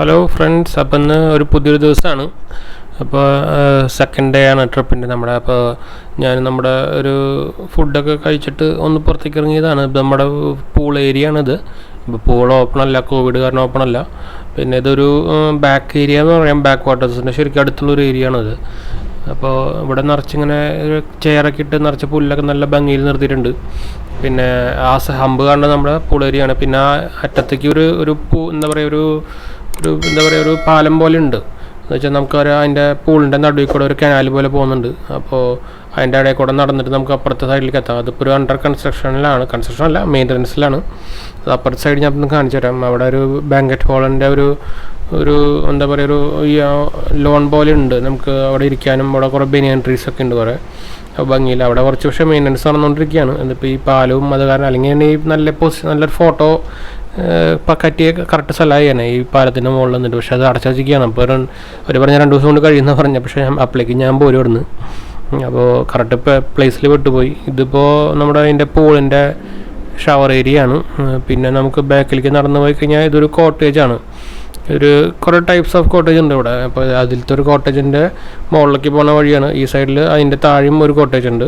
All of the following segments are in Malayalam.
ഹലോ ഫ്രണ്ട്സ്, അപ്പം ഇന്ന് ഒരു പുതിയൊരു ദിവസമാണ്. അപ്പോൾ സെക്കൻഡ് ഡേ ആണ് ട്രിപ്പിൻ്റെ നമ്മുടെ. അപ്പോൾ ഞാൻ നമ്മുടെ ഒരു ഫുഡൊക്കെ കഴിച്ചിട്ട് ഒന്ന് പുറത്തേക്ക് ഇറങ്ങിയതാണ്. നമ്മുടെ പൂൾ ഏരിയ ആണിത്. ഇപ്പോൾ പൂൾ ഓപ്പൺ അല്ല, കോവിഡ് കാരണം ഓപ്പൺ അല്ല. പിന്നെ ഇതൊരു ബാക്ക് ഏരിയ എന്ന് പറയാം, ബാക്ക് വാട്ടേഴ്സിൻ്റെ ശരിക്കും അടുത്തുള്ളൊരു ഏരിയ ആണിത്. അപ്പോൾ ഇവിടെ നിറച്ചിങ്ങനെ ചെയറൊക്കെ ഇട്ട് നിറച്ച് പുല്ലൊക്കെ നല്ല ഭംഗിയിൽ നിർത്തിയിട്ടുണ്ട്. പിന്നെ ആ ഹമ്പ് കാണുന്നത് നമ്മുടെ പൂൾ ഏരിയ ആണ്. പിന്നെ ആ അറ്റത്തേക്ക് ഒരു ഒരു പാലം പോലെ ഉണ്ട്. എന്ന് വെച്ചാൽ നമുക്ക് അതിൻ്റെ പൂളിൻ്റെ നടുവിൽ കൂടെ ഒരു കനാൽ പോലെ പോകുന്നുണ്ട്. അപ്പോൾ അതിൻ്റെ ഇടയിൽ കൂടെ നടന്നിട്ട് നമുക്ക് അപ്പുറത്തെ സൈഡിലേക്ക് എത്താം. അതിപ്പോൾ ഒരു അണ്ടർ കൺസ്ട്രക്ഷൻ അല്ല, മെയിൻ്റനൻസിലാണ്. അത് അപ്പുറത്തെ സൈഡ് ഞാൻ ഒന്ന് കാണിച്ചു തരാം. അവിടെ ഒരു ബാങ്കറ്റ് ഹാളിൻ്റെ ഒരു ലോൺ പോലെ ഉണ്ട്. നമുക്ക് അവിടെ ഇരിക്കാനും അവിടെ കുറേ ബനിയൻ ട്രീസ് ഒക്കെ ഉണ്ട് കുറേ ഭംഗിയിൽ. അവിടെ കുറച്ച് പക്ഷേ മെയിൻ്റനൻസ് നടന്നുകൊണ്ടിരിക്കുകയാണ്. എന്നിപ്പോൾ ഈ പാലവും അത് കാരണം അല്ലെങ്കിൽ ഈ നല്ലൊരു ഫോട്ടോ പറ്റിയ കറക്റ്റ് സ്ഥലമായാണ് ഈ പാലത്തിൻ്റെ മുകളിൽ നിന്നിട്ട്. പക്ഷേ അത് അടച്ചിരിക്കുകയാണ്. അപ്പോൾ അവർ പറഞ്ഞ 2 ദിവസം കൊണ്ട് കഴിയുന്ന പറഞ്ഞ, പക്ഷേ അപ്പോഴേക്ക് ഞാൻ പോരും ഇവിടുന്ന്. അപ്പോൾ കറക്റ്റ് പ്ലേസിൽ വിട്ടുപോയി. ഇതിപ്പോൾ നമ്മുടെ അതിൻ്റെ പൂളിൻ്റെ ഷവർ ഏരിയ ആണ്. പിന്നെ നമുക്ക് ബാക്കിലേക്ക് നടന്നു പോയി കഴിഞ്ഞാൽ ഇതൊരു കോട്ടേജാണ്. കുറേ ടൈപ്സ് ഓഫ് കോട്ടേജ് ഉണ്ട് ഇവിടെ. അപ്പോൾ അതിലത്തെ ഒരു കോട്ടേജിൻ്റെ മുകളിലേക്ക് പോകുന്ന വഴിയാണ്. ഈ സൈഡിൽ അതിൻ്റെ താഴെയും ഒരു കോട്ടേജ് ഉണ്ട്.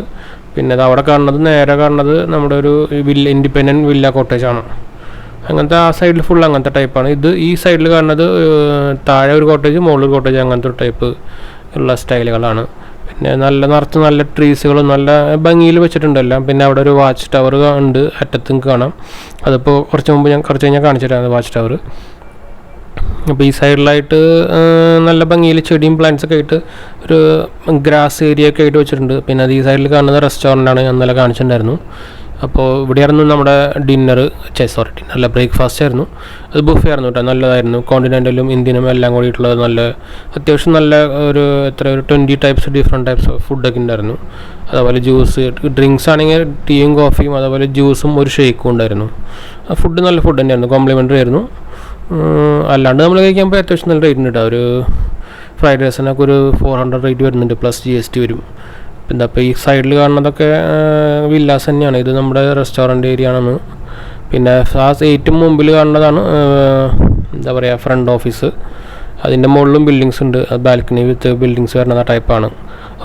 പിന്നെ അത് അവിടെ നേരെ കാണുന്നത് നമ്മുടെ ഒരു ഇൻഡിപെൻഡൻറ്റ് വില്ല കോട്ടേജാണ്. അങ്ങനത്തെ ആ സൈഡിൽ ഫുൾ അങ്ങനത്തെ ടൈപ്പാണ്. ഈ സൈഡിൽ കാണുന്നത് താഴെ ഒരു കോട്ടേജ്, മുകളിൽ ഒരു കോട്ടേജ്, അങ്ങനത്തെ ഒരു ടൈപ്പ് ഉള്ള സ്റ്റൈലുകളാണ്. പിന്നെ നല്ല ട്രീസുകളും നല്ല ഭംഗിയിൽ വെച്ചിട്ടുണ്ടെല്ലാം. പിന്നെ അവിടെ ഒരു വാച്ച് ടവർ ഉണ്ട്, അറ്റത്ത് കാണാം. അതിപ്പോൾ കുറച്ച് കഴിഞ്ഞാൽ കാണിച്ചു തരാം വാച്ച് ടവർ. അപ്പോൾ ഈ സൈഡിലായിട്ട് നല്ല ഭംഗിയിൽ ചെടിയും പ്ലാന്റ്സൊക്കെ ആയിട്ട് ഒരു ഗ്രാസ് ഏരിയ ഒക്കെ ആയിട്ട് വെച്ചിട്ടുണ്ട്. പിന്നെ അത് ഈ സൈഡിൽ കാണുന്നത് റെസ്റ്റോറൻ്റാണ്, ഞാൻ ഇന്നലെ കാണിച്ചിട്ടുണ്ടായിരുന്നു. അപ്പോൾ ഇവിടെയായിരുന്നു നമ്മുടെ ബ്രേക്ക്ഫാസ്റ്റ് ആയിരുന്നു. അത് ബുഫേ ആയിരുന്നു കേട്ടോ, നല്ലതായിരുന്നു. കോണ്ടിനെൻ്റലും ഇന്ത്യനും എല്ലാം കൂടിയിട്ടുള്ളത് അത്യാവശ്യം നല്ല ഒരു 20 ടൈപ്സ് ഡിഫറെൻറ്റ് ടൈപ്സ് ഓഫ് ഫുഡൊക്കെ ഉണ്ടായിരുന്നു. അതുപോലെ ജ്യൂസ്, ഡ്രിങ്ക്സ് ആണെങ്കിൽ ടീയും കോഫിയും, അതുപോലെ ജ്യൂസും ഒരു ഷേക്കും ഉണ്ടായിരുന്നു. ഫുഡ് നല്ല ഫുഡ് തന്നെയായിരുന്നു, കോംപ്ലിമെൻ്ററി ആയിരുന്നു. അല്ലാണ്ട് നമ്മൾ കഴിക്കുമ്പോൾ അത്യാവശ്യം നല്ല റേറ്റ് ഉണ്ട് കേട്ടോ. ഒരു ഫ്രൈഡ് റൈസിനൊക്കെ ഒരു 400 റേറ്റ് വരുന്നുണ്ട്, പ്ലസ് GST വരും. പിന്നെ അപ്പോൾ ഈ സൈഡിൽ കാണുന്നതൊക്കെ വില്ലാസ് തന്നെയാണ്. ഇത് നമ്മുടെ റെസ്റ്റോറൻറ്റ് ഏരിയ ആണ്. പിന്നെ ഏറ്റവും മുമ്പിൽ കാണുന്നതാണ് ഫ്രണ്ട് ഓഫീസ്. അതിൻ്റെ മുകളിലും ബിൽഡിങ്സ് ഉണ്ട്. ബാൽക്കണി വിത്ത് ബിൽഡിങ്സ് വരുന്ന ടൈപ്പാണ്,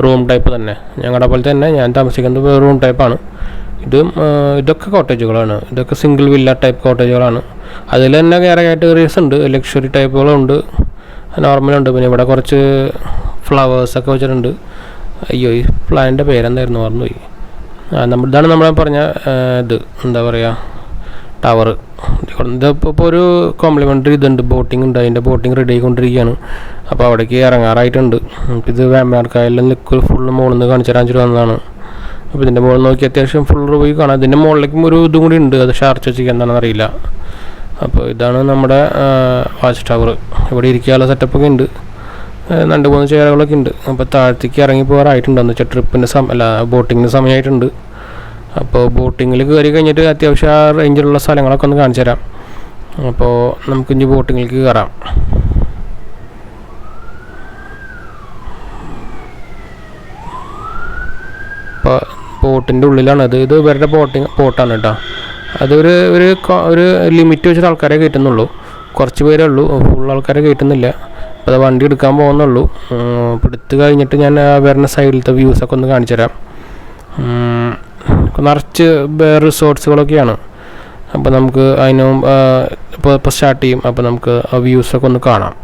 റൂം ടൈപ്പ് തന്നെ. ഞങ്ങളുടെ പോലെ തന്നെ ഞാൻ താമസിക്കുന്നത് റൂം ടൈപ്പാണ്. ഇതൊക്കെ കോട്ടേജുകളാണ്. ഇതൊക്കെ സിംഗിൾ വില്ല ടൈപ്പ് കോട്ടേജുകളാണ്. അതിൽ തന്നെ വേറെ കാറ്റഗറീസ് ഉണ്ട്, ലക്ഷറി ടൈപ്പുകളുണ്ട്, നോർമലുണ്ട്. പിന്നെ ഇവിടെ കുറച്ച് ഫ്ലവേഴ്സൊക്കെ വെച്ചിട്ടുണ്ട്. അയ്യോ, ഈ പ്ലാനിൻ്റെ പേരെന്തായിരുന്നു മറന്നുപോയി. ഇതാണ് നമ്മൾ പറഞ്ഞ ടവർ. ഇതിപ്പോൾ ഒരു കോംപ്ലിമെൻ്ററി ഇതുണ്ട്, ബോട്ടിംഗ് ഉണ്ട്. അതിൻ്റെ ബോട്ടിംഗ് റെഡി ആയിക്കൊണ്ടിരിക്കുകയാണ്. അപ്പോൾ അവിടേക്ക് ഇറങ്ങാറായിട്ടുണ്ട്. ഇത് വേമ്പനാട് കായലിൽ ഫുള്ള് മുകളിൽ നിന്ന് കാണിച്ചു തരാൻ വന്നതാണ്. അപ്പോൾ ഇതിൻ്റെ മുകളിൽ നോക്കി അത്യാവശ്യം ഫുൾ റിവ്യൂ കാണാം. ഇതിൻ്റെ മുകളിലേക്കും ഒരു ഇതും കൂടി ഉണ്ട്, അത് ഷാർച്ച് വെച്ചിരിക്കുക എന്താണെന്ന് അറിയില്ല. അപ്പോൾ ഇതാണ് നമ്മുടെ വാച്ച് ടവർ. ഇവിടെ ഇരിക്കാനുള്ള സെറ്റപ്പൊക്കെ ഉണ്ട്, 2-3 ചെയറുകളൊക്കെ ഉണ്ട്. അപ്പോൾ താഴത്തേക്ക് ഇറങ്ങി പോകാറായിട്ടുണ്ടെന്ന് വെച്ചാൽ ബോട്ടിങ്ങിന് സമയമായിട്ടുണ്ട്. അപ്പോൾ ബോട്ടിങ്ങിൽ കയറി കഴിഞ്ഞിട്ട് അത്യാവശ്യം ആ റേഞ്ചിലുള്ള സ്ഥലങ്ങളൊക്കെ ഒന്ന് കാണിച്ചു തരാം. അപ്പോൾ നമുക്കിനി ബോട്ടിങ്ങിലേക്ക് കയറാം. അപ്പോൾ ബോട്ടിൻ്റെ ഉള്ളിലാണത്. ഇത് ഇവരുടെ ബോട്ടാണ് കേട്ടോ. അതൊരു ലിമിറ്റ് വെച്ചിട്ട് ആൾക്കാരെ കയറ്റുന്നുള്ളൂ. കുറച്ച് പേരേ ഉള്ളൂ, ഫുൾ ആൾക്കാരെ കയറ്റുന്നില്ല. അപ്പോൾ അത് വണ്ടി എടുക്കാൻ പോകുന്നുള്ളൂ. അപ്പോൾ എടുത്ത് കഴിഞ്ഞിട്ട് ഞാൻ വരുന്ന സൈഡിലത്തെ വ്യൂസൊക്കെ ഒന്ന് കാണിച്ചു തരാം. നിറച്ച് റിസോർട്ട്സുകളൊക്കെയാണ്. അപ്പോൾ നമുക്ക് ഇപ്പോൾ സ്റ്റാർട്ട് ചെയ്യും. അപ്പോൾ നമുക്ക് ആ വ്യൂസൊക്കെ ഒന്ന് കാണാം.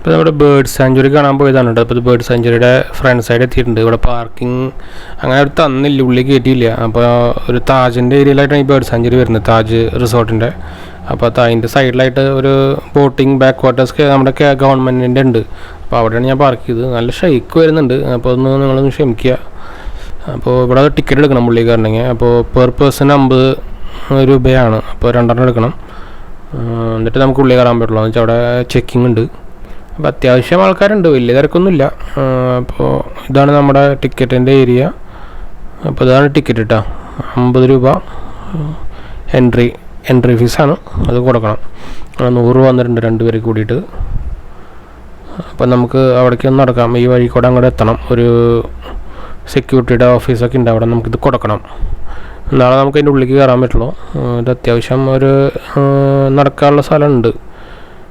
ഇപ്പോൾ നമ്മുടെ ബേർഡ് സാഞ്ചുറി കാണാൻ പോയതാണ് കേട്ടോ. അപ്പോൾ ബേർഡ് സാഞ്ചുറിയുടെ ഫ്രണ്ട് സൈഡ് എത്തിയിട്ടുണ്ട്. ഇവിടെ പാർക്കിംഗ് അങ്ങനെ ഒരു തന്നില്ല, ഉള്ളിൽ കയറ്റിയില്ല. അപ്പോൾ ഒരു താജിൻ്റെ ഏരിയയിലായിട്ടാണ് ഈ ബേർഡ് സാഞ്ചുറി വരുന്നത്, താജ് റിസോർട്ടിൻ്റെ. അപ്പോൾ അതിൻ്റെ സൈഡിലായിട്ട് ഒരു ബോട്ടിംഗ് ബാക്ക് വാട്ടേഴ്സ് നമ്മുടെ ഗവൺമെൻറ്റിൻ്റെ ഉണ്ട്. അപ്പോൾ അവിടെയാണ് ഞാൻ പാർക്ക് ചെയ്തത്. നല്ല ഷെയ്ക്ക് വരുന്നുണ്ട്, അപ്പോൾ ഒന്ന് നിങ്ങളൊന്ന് ക്ഷമിക്കുക. അപ്പോൾ ഇവിടെ ടിക്കറ്റ് എടുക്കണം പുള്ളിക്ക് വരണമെങ്കിൽ. അപ്പോൾ പെർ പേഴ്സൺ 50 രൂപയാണ്. അപ്പോൾ 2 എടുക്കണം. എന്നിട്ട് നമുക്ക് ഉള്ളിൽ കയറാൻ പറ്റുള്ളൂ. എന്ന് വെച്ചാൽ അവിടെ ചെക്കിംഗ് ഉണ്ട്. അപ്പോൾ അത്യാവശ്യം ആൾക്കാരുണ്ട്, വലിയ തിരക്കൊന്നുമില്ല. അപ്പോൾ ഇതാണ് നമ്മുടെ ടിക്കറ്റിൻ്റെ ഏരിയ. അപ്പോൾ ഇതാണ് ടിക്കറ്റ് കേട്ടോ. 50 രൂപ എൻട്രി ഫീസാണ്, അത് കൊടുക്കണം. 100 രൂപ വന്നിട്ടുണ്ട് 2 പേർക്ക് കൂടിയിട്ട്. അപ്പം നമുക്ക് അവിടേക്ക് ഒന്ന് നടക്കാം. ഈ വഴി കൂടെ അങ്ങോട്ട് എത്തണം. ഒരു സെക്യൂരിറ്റിയുടെ ഓഫീസൊക്കെ ഉണ്ട്, അവിടെ നമുക്കിത് കൊടുക്കണം. നാളെ നമുക്ക് അതിൻ്റെ ഉള്ളിലേക്ക് കയറാൻ പറ്റുള്ളൂ. ഇത് അത്യാവശ്യം ഒരു നടക്കാനുള്ള സ്ഥലമുണ്ട്.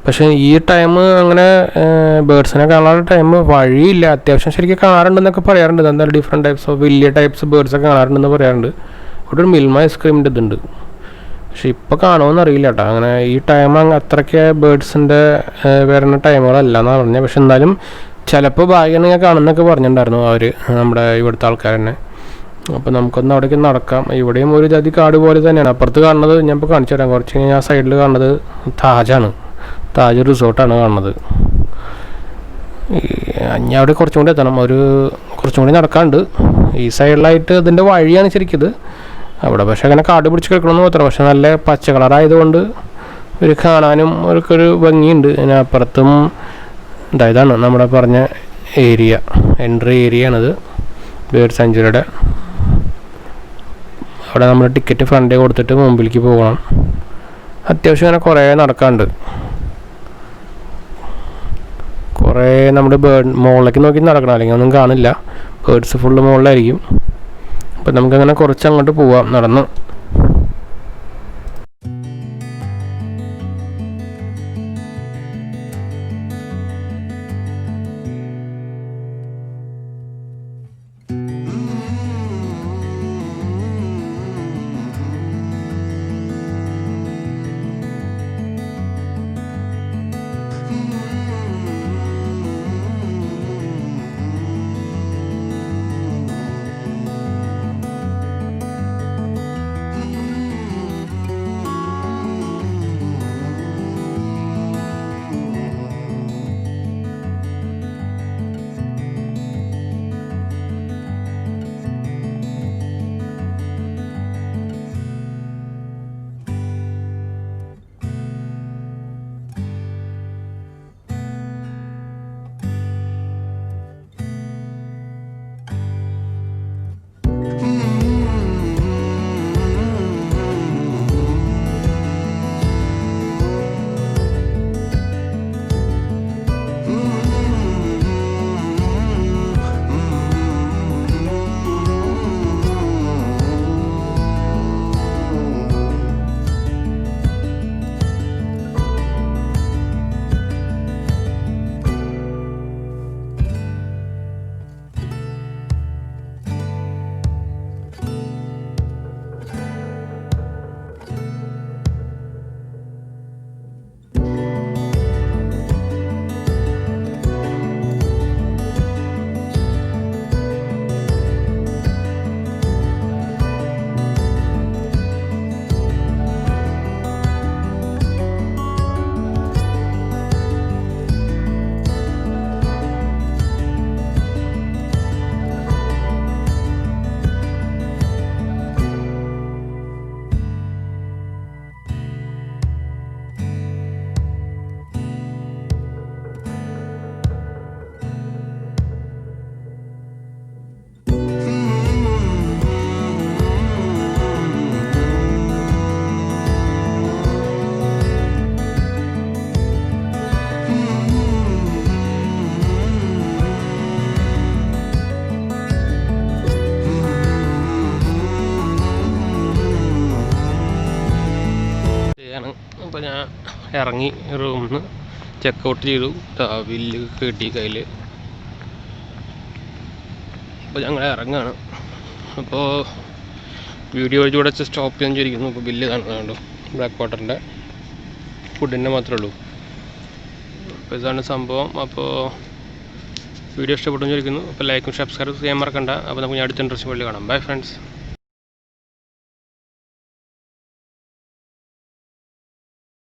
പക്ഷേ ഈ ടൈം അങ്ങനെ ബേർഡ്സിനെ കാണാനുള്ള ടൈം വഴിയില്ല. അത്യാവശ്യം ശരിക്കും കാണാറുണ്ടെന്നൊക്കെ പറയാറുണ്ട്. എന്തായാലും ഡിഫറെൻറ്റ് ടൈപ്സ് ഓഫ് വലിയ ടൈപ്സ് ബേർഡ്സൊക്കെ കാണാറുണ്ടെന്ന് പറയാറുണ്ട്. ഇവിടെ ഒരു മിൽമ ഐസ്ക്രീമിൻ്റെ ഇതുണ്ട്, പക്ഷെ ഇപ്പോൾ കാണുമെന്ന് അറിയില്ല കേട്ടോ. അങ്ങനെ ഈ ടൈം അത്രയ്ക്ക് ബേർഡ്സിൻ്റെ വരുന്ന ടൈമുകളല്ല എന്നാണ് പറഞ്ഞത്. പക്ഷെ എന്നാലും ചിലപ്പോൾ ഭാഗ്യമാണെങ്കിൽ കാണുന്നൊക്കെ പറഞ്ഞിട്ടുണ്ടായിരുന്നു അവർ, നമ്മുടെ ഇവിടുത്തെ ആൾക്കാർ തന്നെ. അപ്പോൾ നമുക്കൊന്ന് അവിടേക്ക് നടക്കാം. ഇവിടെയും ഒരു ജാതി കാട് പോലെ തന്നെയാണ്. അപ്പുറത്ത് കാണുന്നത് ഞാൻ ഇപ്പോൾ കാണിച്ചു തരാം. കുറച്ച് കഴിഞ്ഞാൽ ആ സൈഡിൽ കാണുന്നത് താജാണ്, താജ് റിസോർട്ടാണ് കാണുന്നത്. ഞാൻ അവിടെ കുറച്ചും കൂടി എത്തണം, കുറച്ചും കൂടി നടക്കാണ്ട്. ഈ സൈഡിലായിട്ട് ഇതിൻ്റെ വഴിയാണ് ശരിക്കും അവിടെ. പക്ഷെ അങ്ങനെ കാട് പിടിച്ച് കിടക്കണമെന്ന് മാത്രം. പക്ഷെ നല്ല പച്ച കളറായതുകൊണ്ട് ഒരു കാണാനും ഒരു ഭംഗിയുണ്ട്. അതിനപ്പുറത്തും ഇതാണ് നമ്മുടെ പറഞ്ഞ ഏരിയ, എൻട്രി ഏരിയ ആണിത് ബേർഡ് സാഞ്ചുറിയുടെ. അവിടെ നമ്മൾ ടിക്കറ്റ് ഫ്രണ്ടേ കൊടുത്തിട്ട് മുമ്പിലേക്ക് പോകണം. അത്യാവശ്യം അങ്ങനെ കുറേ നടക്കാണ്ട്. കുറേ നമ്മുടെ മുകളിലേക്ക് നോക്കി നടക്കണം, അല്ലെങ്കിൽ ഒന്നും കാണില്ല. ബേർഡ്സ് ഫുള്ള് മുകളിലായിരിക്കും. അപ്പം നമുക്കങ്ങനെ കുറച്ച് അങ്ങോട്ട് പോവാം നടന്ന്. അപ്പോൾ ഞാൻ ഇറങ്ങി റൂമിൽ നിന്ന് ചെക്കൗട്ട് ചെയ്തു. ബില്ല് കിട്ടി കയ്യിൽ. അപ്പോൾ ഞങ്ങൾ ഇറങ്ങുകയാണ്. അപ്പോൾ വീഡിയോ വഴിച്ചൂടെ സ്റ്റോപ്പ് ചെയ്യാൻ ചോദിക്കുന്നു. അപ്പോൾ ബില്ല് കാണുന്നുണ്ടോ, ബ്ലാക്ക് വാട്ടറിൻ്റെ ഫുഡിൻ്റെ മാത്രമേ ഉള്ളൂ. അപ്പോൾ ഇതാണ് സംഭവം. അപ്പോൾ വീഡിയോ ഇഷ്ടപ്പെട്ടു വിചാരിക്കുന്നു. അപ്പോൾ ലൈക്കും സബ്സ്ക്രൈബ് ചെയ്യാൻ മറക്കണ്ട. അപ്പോൾ നമുക്ക് അടുത്ത ഇൻട്രസ്റ്റ് വീഡിയോ കാണാം. Bye friends.